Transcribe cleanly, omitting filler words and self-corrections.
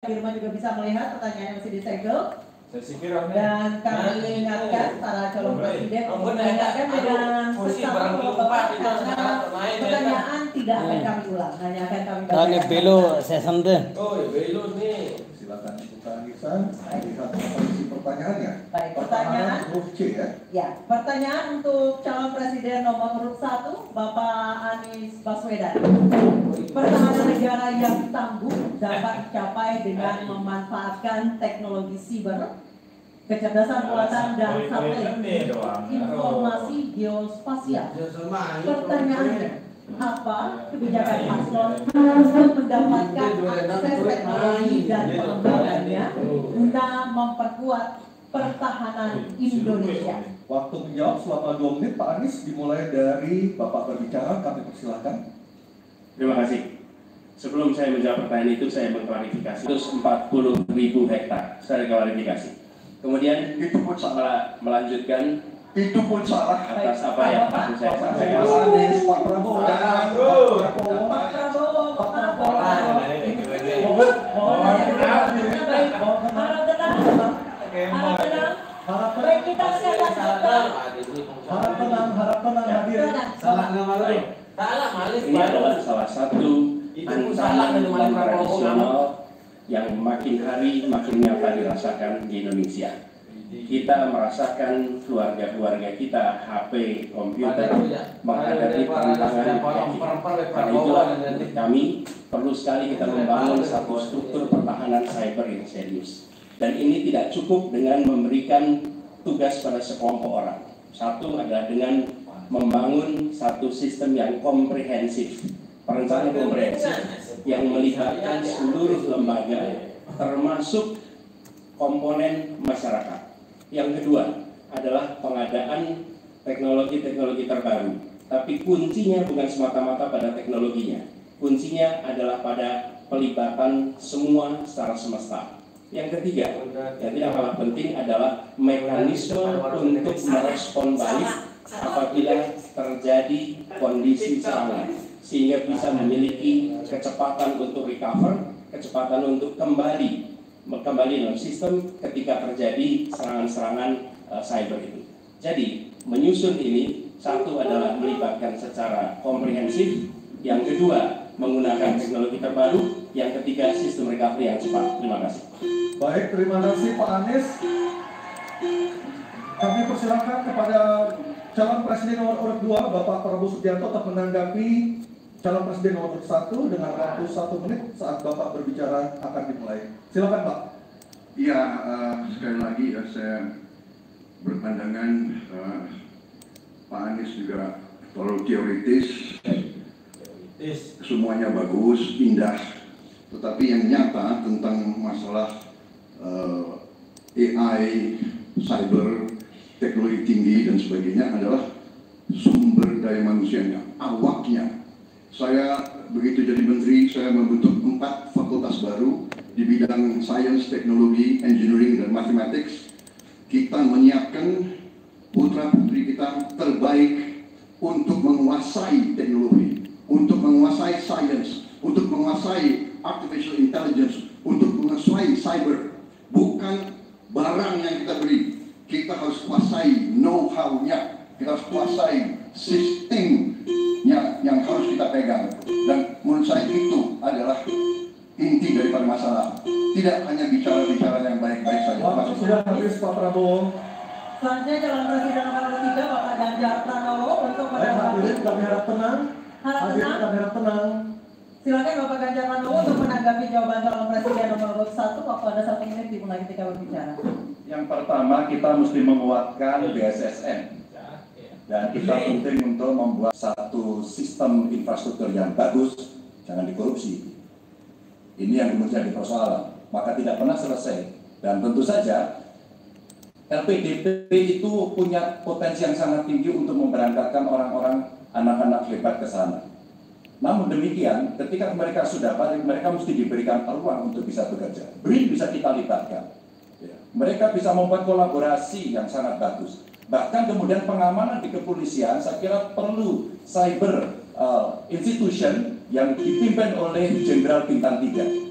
Di rumah juga bisa melihat pertanyaannya masih disegel. Dan kami ingatkan para calon presiden untuk mendengarkan dengan sesama Bapak karena pertanyaan tidak akan kami ulang, hanya akan kami bacakan. Ini belo session deh. Oh ya belo nih. Silakan dibuka Nisan, lihat kondisi pertanyaannya. Baik, pertanyaan huruf C ya. Ya, pertanyaan untuk calon presiden nomor urut 1 Bapak Anies Baswedan. Pertahanan negara yang tangguh dapat dicapai dengan memanfaatkan teknologi siber, kecerdasan buatan dan satelit, informasi geospasial. Pertanyaannya, apa kebijakan paslon untuk mendapatkan akses teknologi dan pengembangannya guna memperkuat pertahanan Indonesia? Waktu menjawab selama 2 menit, Pak Anies, dimulai dari Bapak berbicara, kami persilahkan. Terima kasih. Sebelum saya menjawab pertanyaan itu, saya mengklarifikasi 140.000 hektar. Saya klarifikasi. Kemudian Itu pun salah. melanjutkan Itu pun salah. atas apa yang akan saya sampaikan. Pak Anies, Pak Prabowo. Pak Prabowo, Pak Prabowo. Harap tenang. Harap tenang. Baik, kita siapkan dokter. Harap tenang hadir. Baik. Ini adalah salah satu ancaman tradisional yang makin hari makin nyata dirasakan di Indonesia. Kita merasakan keluarga-keluarga kita HP, komputer menghadapi tantangan karena itulah menurut kami perlu sekali kita membangun satu struktur pertahanan cyber yang serius. Dan ini tidak cukup dengan memberikan tugas pada sekelompok orang. Satu adalah dengan membangun satu sistem yang komprehensif, perencanaan komprehensif yang melibatkan seluruh lembaga termasuk komponen masyarakat. Yang kedua adalah pengadaan teknologi-teknologi terbaru. Tapi kuncinya bukan semata-mata pada teknologinya. Kuncinya adalah pada pelibatan semua secara semesta. Yang ketiga, yang tidak kalah penting adalah mekanisme untuk merespon balik apabila terjadi kondisi serangan, sehingga bisa memiliki kecepatan untuk recover, kecepatan untuk kembali dalam sistem ketika terjadi serangan-serangan cyber itu. Jadi menyusun ini, satu adalah melibatkan secara komprehensif, yang kedua menggunakan teknologi terbaru, yang ketiga sistem recovery yang cepat. Terima kasih. Baik, terima kasih Pak Anies. Kami persilakan kepada calon presiden nomor urut 2 Bapak Prabowo Subianto untuk menanggapi calon presiden nomor urut 1 dengan waktu 1 menit saat Bapak berbicara akan dimulai. Silakan Pak. Iya, sekali lagi saya berpandangan Pak Anies juga terlalu teoritis. Semuanya bagus, indah, tetapi yang nyata tentang masalah AI, cyber, teknologi tinggi dan sebagainya adalah sumber daya manusianya, awaknya. Saya begitu jadi menteri, saya membentuk 4 fakultas baru di bidang sains, teknologi, engineering, dan mathematics. Kita menyiapkan putra-putri kita terbaik untuk menguasai teknologi, untuk menguasai sains, untuk menguasai artificial intelligence, untuk menguasai cyber. Bukan barang yang kita beli, kita harus kuasai know-how-nya, kita harus kuasai sistemnya yang harus kita pegang. Dan menurut saya itu adalah inti daripada masalah. Tidak hanya bicara-bicara yang baik-baik saja. Waktu sudah habis Pak Prabowo. Selanjutnya calon presiden nomor 3 Bapak Ganjar Pranowo untuk Hadirin, kami harap tenang. Hadirin, kami harap tenang. Silakan Bapak Ganjar Pranowo untuk menanggapi jawaban calon presiden nomor 1. Waktu Anda 1 menit dimulai ketika berbicara. Yang pertama, kita mesti menguatkan BSSN. Dan kita penting untuk membuat satu sistem infrastruktur yang bagus, jangan dikorupsi. Ini yang menjadi persoalan, maka tidak pernah selesai. Dan tentu saja LPDP itu punya potensi yang sangat tinggi untuk memberangkatkan orang-orang, anak-anak hebat ke sana. Namun demikian, ketika mereka sudah balik, mereka mesti diberikan ruang untuk bisa bekerja. BRIN bisa kita libatkan. Mereka bisa membuat kolaborasi yang sangat bagus. Bahkan kemudian pengamanan di kepolisian, saya kira perlu cyber institution yang dipimpin oleh Jenderal Bintang 3.